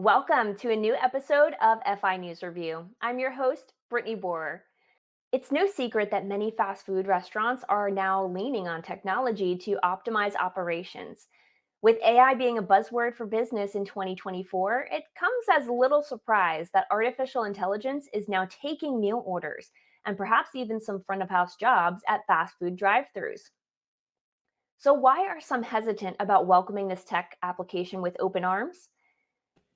Welcome to a new episode of FI News Review. I'm your host, 𝗟𝗏𝘂𝗀𝘶. It's no secret that many fast food restaurants are now leaning on technology to optimize operations. With AI being a buzzword for business in 2024, it comes as little surprise that artificial intelligence is now taking meal orders and perhaps even some front of house jobs at fast food drive-thrus. So, why are some hesitant about welcoming this tech application with open arms?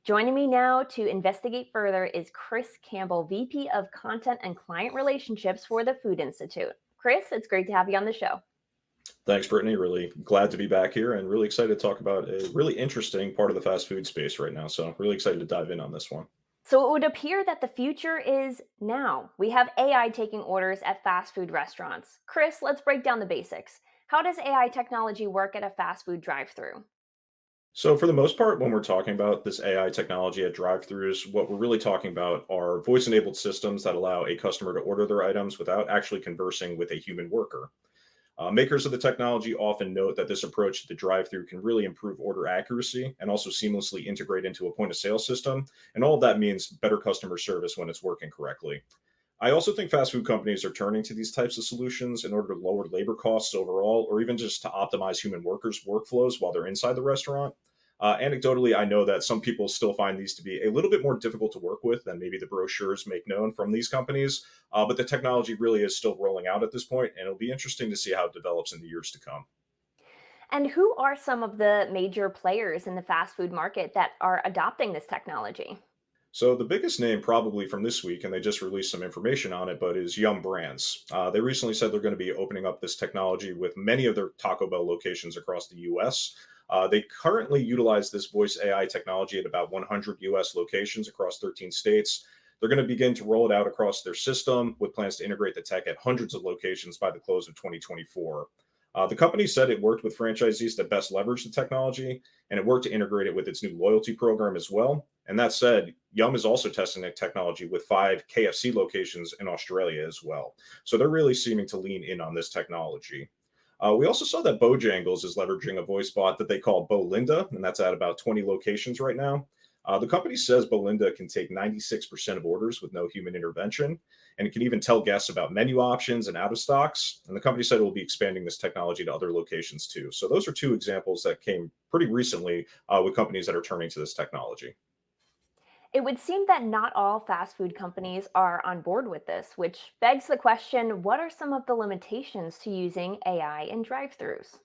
Joining me now to investigate further is Chris Campbell, VP of Content and Client Relationships for the Food Institute. Chris, it's great to have you on the show. Thanks, Brittany. Really glad to be back here and really excited to talk about a really interesting part of the fast food space right now. So, really excited to dive in on this one. So, it would appear that the future is now. We have AI taking orders at fast food restaurants. Chris, let's break down the basics. How does AI technology work at a fast food drive-thru? So, for the most part, when we're talking about this AI technology at drive-thrus, what we're really talking about are voice-enabled systems that allow a customer to order their items without actually conversing with a human worker. Makers of the technology often note that this approach to the drive-thru can really improve order accuracy and also seamlessly integrate into a point-of-sale system. And all of that means better customer service when it's working correctly. I also think fast food companies are turning to these types of solutions in order to lower labor costs overall, or even just to optimize human workers' workflows while they're inside the restaurant. Anecdotally, I know that some people still find these to be a little bit more difficult to work with than maybe the brochures make known from these companies, but the technology really is still rolling out at this point, and it'll be interesting to see how it develops in the years to come. And who are some of the major players in the fast food market that are adopting this technology? So the biggest name probably from this week, and they just released some information on it, but is Yum Brands. They recently said they're going to be opening up this technology with many of their Taco Bell locations across the U.S. They currently utilize this voice AI technology at about 100 U.S. locations across 13 states. They're going to begin to roll it out across their system with plans to integrate the tech at hundreds of locations by the close of 2024. The company said it worked with franchisees that best leverage the technology, and it worked to integrate it with its new loyalty program as well. And that said, Yum is also testing the technology with 5 KFC locations in Australia as well. So they're really seeming to lean in on this technology. We also saw that Bojangles is leveraging a voice bot that they call Bolinda, and that's at about 20 locations right now. The company says Belinda can take 96% of orders with no human intervention, and it can even tell guests about menu options and out of stocks. And the company said it will be expanding this technology to other locations too. So those are two examples that came pretty recently with companies that are turning to this technology. It would seem that not all fast food companies are on board with this, which begs the question, what are some of the limitations to using AI in drive-thrus?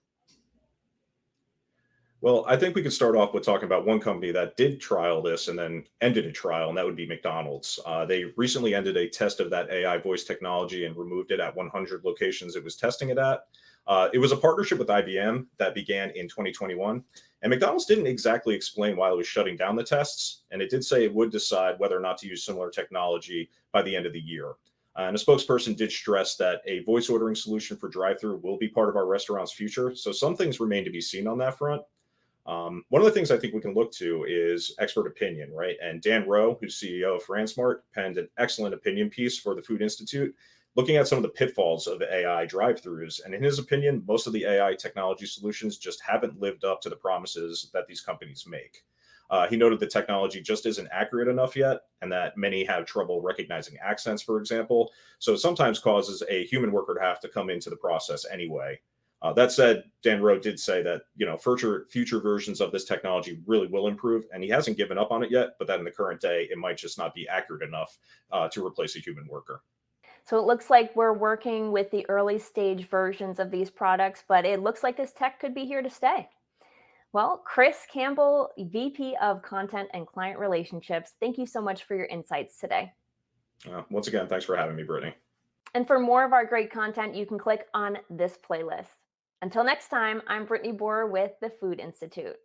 Well, I think we could start off with talking about one company that did trial this and then ended a trial, and that would be McDonald's. They recently ended a test of that AI voice technology and removed it at 100 locations it was testing it at. It was a partnership with IBM that began in 2021, and McDonald's didn't exactly explain why it was shutting down the tests, and it did say it would decide whether or not to use similar technology by the end of the year. And a spokesperson did stress that a voice ordering solution for drive-through will be part of our restaurant's future. So some things remain to be seen on that front. One of the things I think we can look to is expert opinion, right? And Dan Rowe, who's CEO of FranSmart, penned an excellent opinion piece for the Food Institute, looking at some of the pitfalls of AI drive-throughs. And in his opinion, most of the AI technology solutions just haven't lived up to the promises that these companies make. He noted the technology just isn't accurate enough yet, and that many have trouble recognizing accents, for example. So it sometimes causes a human worker to have to come into the process anyway. That said, Dan Rowe did say that future versions of this technology really will improve, and he hasn't given up on it yet. But that in the current day, it might just not be accurate enough to replace a human worker. So it looks like we're working with the early stage versions of these products, but it looks like this tech could be here to stay. Well, Chris Campbell, VP of Content and Client Relationships, thank you so much for your insights today. Once again, thanks for having me, Brittany. And for more of our great content, you can click on this playlist. Until next time, I'm 𝗟𝗏𝘂𝗀𝘀 with the Food Institute.